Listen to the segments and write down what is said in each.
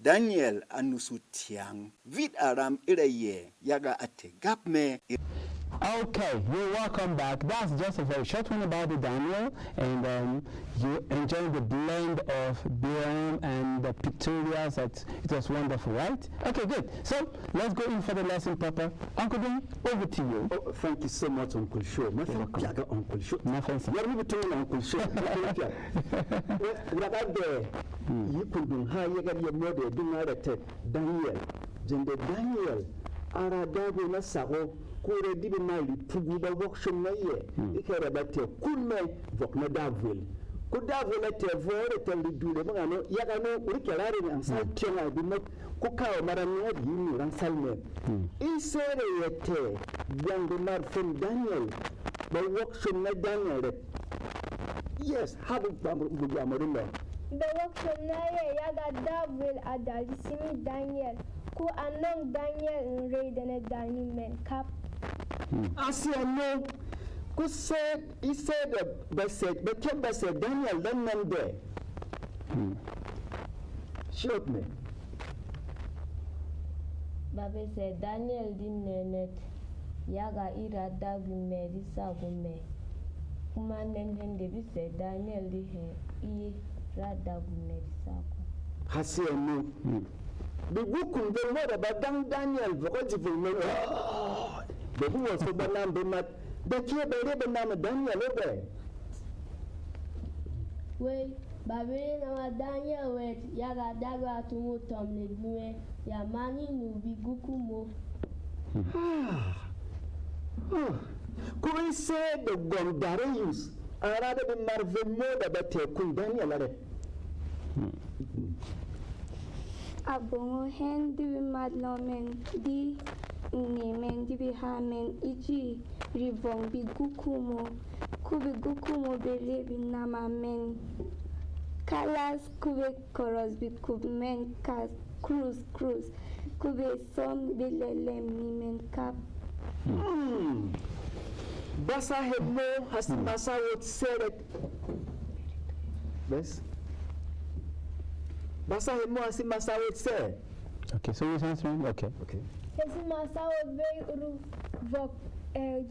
Daniel Anusutiang Vid Aram Ireye Yaga Ate Gapme. Okay, you're welcome back. That's just a very short one about the Daniel, and you enjoyed the blend of Berom and the pictorials. It was wonderful, right? Okay, good. So let's go in for the lesson, Papa. Uncle Dan, over to you. Oh, thank you so much, Uncle Show. My friend, Uncle Show. My friend, sir. Let me tell you, Uncle Show. What about there? You could do high, you got your mother, do not attack Daniel. Gender Daniel, Aradago Nassau. Kore dibi mali pugu ba workshop na ye ikere bate kunme vok na davil ku davil te vore te lidule mo ngano yaga no urikelare ni ansal tena bi mek ku kawo maranya di ni ran salme isere yete yango mar from Daniel ba workshop na Daniel yes habu ba bu amorumba the workshop na ye yaga davil adali simi Daniel ku anong Daniel nredene dani men kap Asiano, who said, he said, but said, Daniel, then man there. Shot me. Babe said, Daniel didn't net. Yaga ira davi me, this agume. Kuman then David said, Daniel di he, radavi me, this agu. Asiano. The book on the word about Daniel, because if you the who was the banana, the key by the banana Daniel over. Well, Babe, our Daniel went, Yaga daga to move Tom Ledue, Yamani will be Gukumo. Could we say the Gondarius are rather than Marvin more about your Daniel? Abongo hen di madlomen di nemen di bihamen iji rivong bi gukumo kubi gukumo bele bi namamen kalas kube koros bi kubmen kas cruise kube son bilelem nimen kap Basa hebno hasimasa would say it. Yes. Basa hebno hasimasa would say. Okay, so you're answering? Okay. Hasimasa would be vok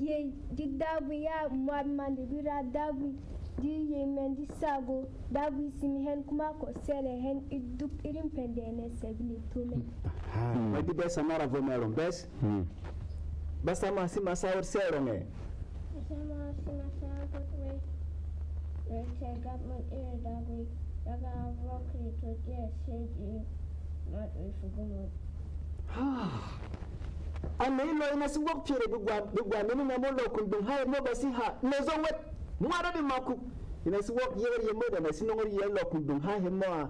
ye didawi ya mwadman de bira dawi di yemen di sago dawi sim hen kuma ko sele hen iduk irin pendene sebili tume. What the best amara vomeron best? Basa hasimasa would say ronge. Government area that we have working to get said not Amelo ina si work pere bugwa mimi na molo kundung hai mo basi ha nezo wet mwara bi maku ina si work yere ye moda na sinongor ye lo kundung hai mo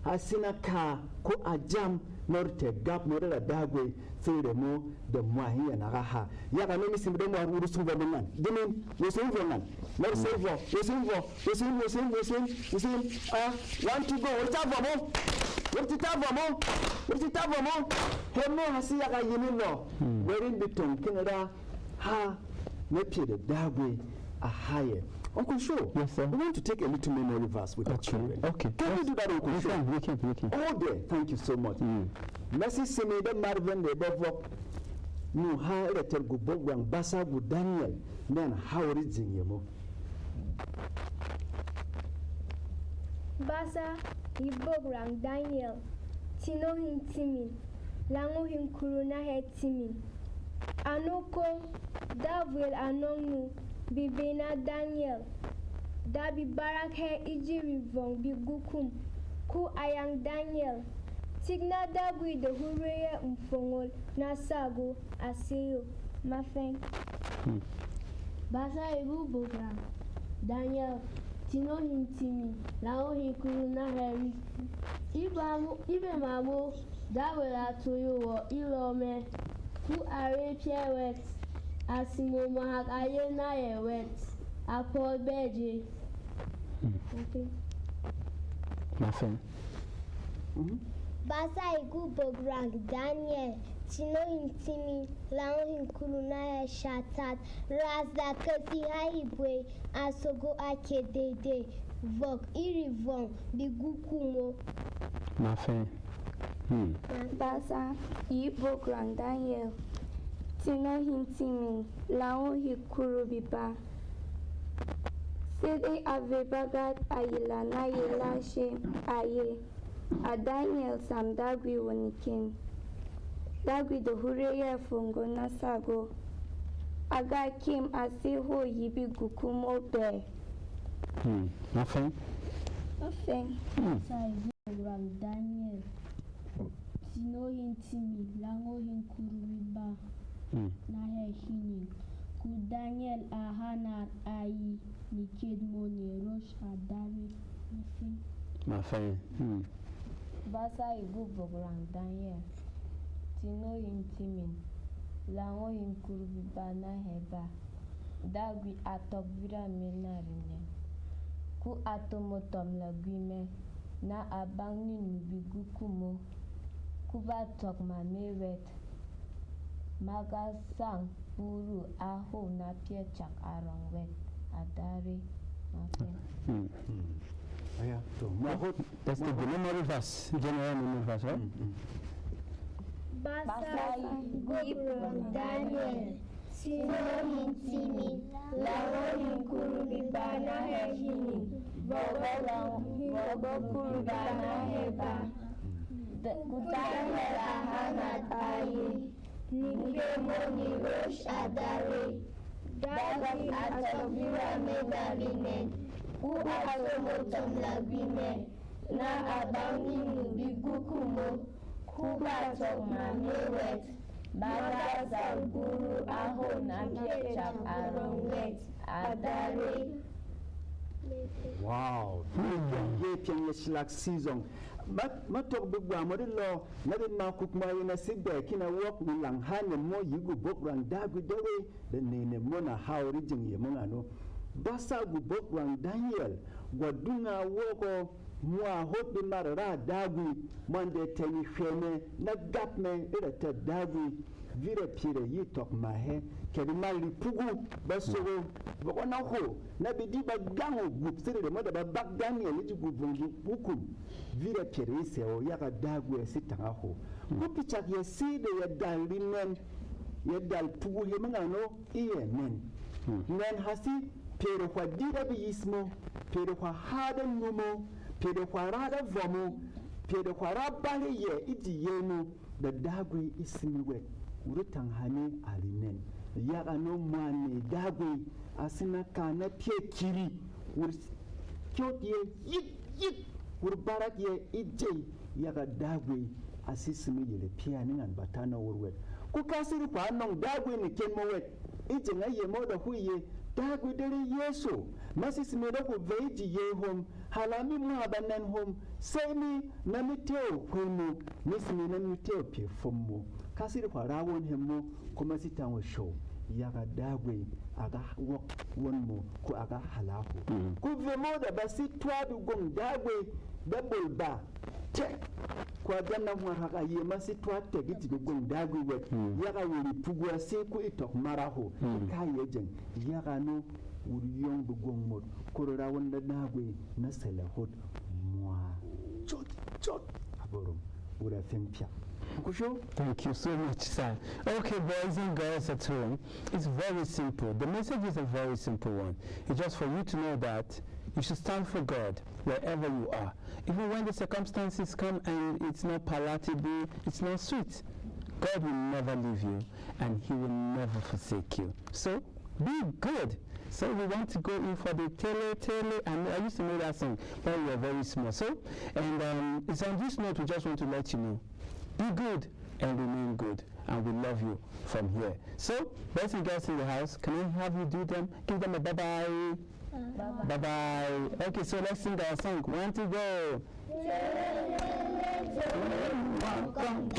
hasina ka ko ajam norte gap no da dagwe fere mo de mwahi na raha ya ga mimi simbe mo uru suba nan dimin yesin vonan no servo yesin want to go what tava mo hemo hasi ya ga yimi no werin biton kinara ha ne pede dagwe a higher. Uncle Show, yes, sir. We want to take a little memory verse with our children. Okay. Can we do that, Uncle Show? We can. Oh, dear. Thank you so much. Mercy Simi, the Marvin, the Bovo, New High Letter Gubogwang, Basa Gu Daniel, then how is Yemo? Basa, Ibograng Daniel, Tino him Timmy, Lango him Kuruna head Timmy. Anoko, that will anonu. Bibena Daniel Dabi Barak he iji rivong bi gukum ku ayang Daniel Tigna dagwi de hureye mfongol na sago aseyo mafen Basa ibu bogram Daniel Tino hintimi lao hikuru na heri Ibe mamu dawela toyo wo ilome ku are piewet Asimo mahak ayena ye wet Apol beji. Nothing. Basa igu bograng Daniel Tino intimi lao hinkuluna ya shatat Razda kasi haibwe Asogo ake dede Vok irivon bigukumo Nothing. Basa Yibo Grand Daniel Tino Hintimi Lao Hikuru Biba Sede Avebagat Ayila na Yelashe Aye a Daniel Sam Dagwi Wonikin Dagwi the Hureya Fungo Nasago Aga Kim Asiho Yibi Gukumo Bear. Nothing? Nothing. Grand Daniel Tino Hintimi Lango Hinkuru Biba na Hinin Ku Daniel Ahana Ayi Nikid Mone Rosh Adari Nothing. Basa Ibu Grand Daniel Tino Hintimin Lango Hinkuru Biba na Heba Dagwi Atokvira Menarine Ku Atomotom Lagwime na Abangni Nubigu Kumo Kuba Tokma Mewet Magasang Puru Aho na Piechak Arongwet Adari Nothing. That's the memory verse, general memory verse, right? Basa Ibu Daniel Tino Hintimi Lao Hinkuru Biba na Hehini Bobo Kuru Bana Heba Daniel Ahana Ayi Nike Moni Rosh Adare Dagi Atobira Medarine U Atomotom Lagwime Na Abangi Nubigukumo Kuba Tokma Mewet Bagaza Guru Aho na Piechak Arongwet Adare. Wow. Ye pian ye shilak season. Matok bugwa modelo nabi makuk mayo na sigbe kina wok ni langhane mo yigu bokrang dagu dewe de nene mo na hauri jing ye mo ano. Basa gu bokrang Daniel wadunga woko mwa hobi marara dagu mande teni shene na gapme irata dagu vire pire yi tok mahe kedi mali pugu basoro bokona ho na bidi ba gango gup sire de moda ba bak Daniel ji gubungu buku vire pire se o yaga dagu e sitanga ho gupi chak ye side ya dalinen ya dal pugu he mangano iye men men hasi pere kwa dida bi ismo pere kwa hada numo pere kwa rada vomo pere kwa rabale ye idi yenu da dagu ismiwe urutan hane alinen yaga no mwane dagwe asina kana pie kiri ur kyotie yit ur barak ye ije yaga dagwe asisimi yele pia ningan batana urwet ku kasiri kwa non dagwe ni kenmo wet ije ngaye moda huye dagwe dere yeso masisimi da ku veji ye hom halami mu abanan hom semi na miteo kwenu nisimi na miteo pie fommo kasiri kwa rawon hemmo kuma sitan wa show yaga dagwe aga wonmo ko aga halahu ku vemo da basi twadu gong dagwe da bolba te kwa ganna mo haka ye masi twate giti gong dagwe wet yaga wori pugwa se ko itok maraho ka yejen yaga no wuri yong bu gong mod ko rawon da dagwe na selahot moi chot aborom ura fempia. Thank you so much, sir. Okay, boys and girls at home, it's very simple. The message is a very simple one. It's just for you to know that you should stand for God wherever you are. Even when the circumstances come and it's not palatable, it's not sweet, God will never leave you and He will never forsake you. So, be good. So we want to go in for the tele, and I used to know that song when we were very small. So, and it's on this note we just want to let you know. Be good and remain good, and we love you from here. So, boys and girls in the house, can I have you do them? Give them a bye-bye. Bye-bye. Okay, so let's sing our song. 1, 2, go. Welcome.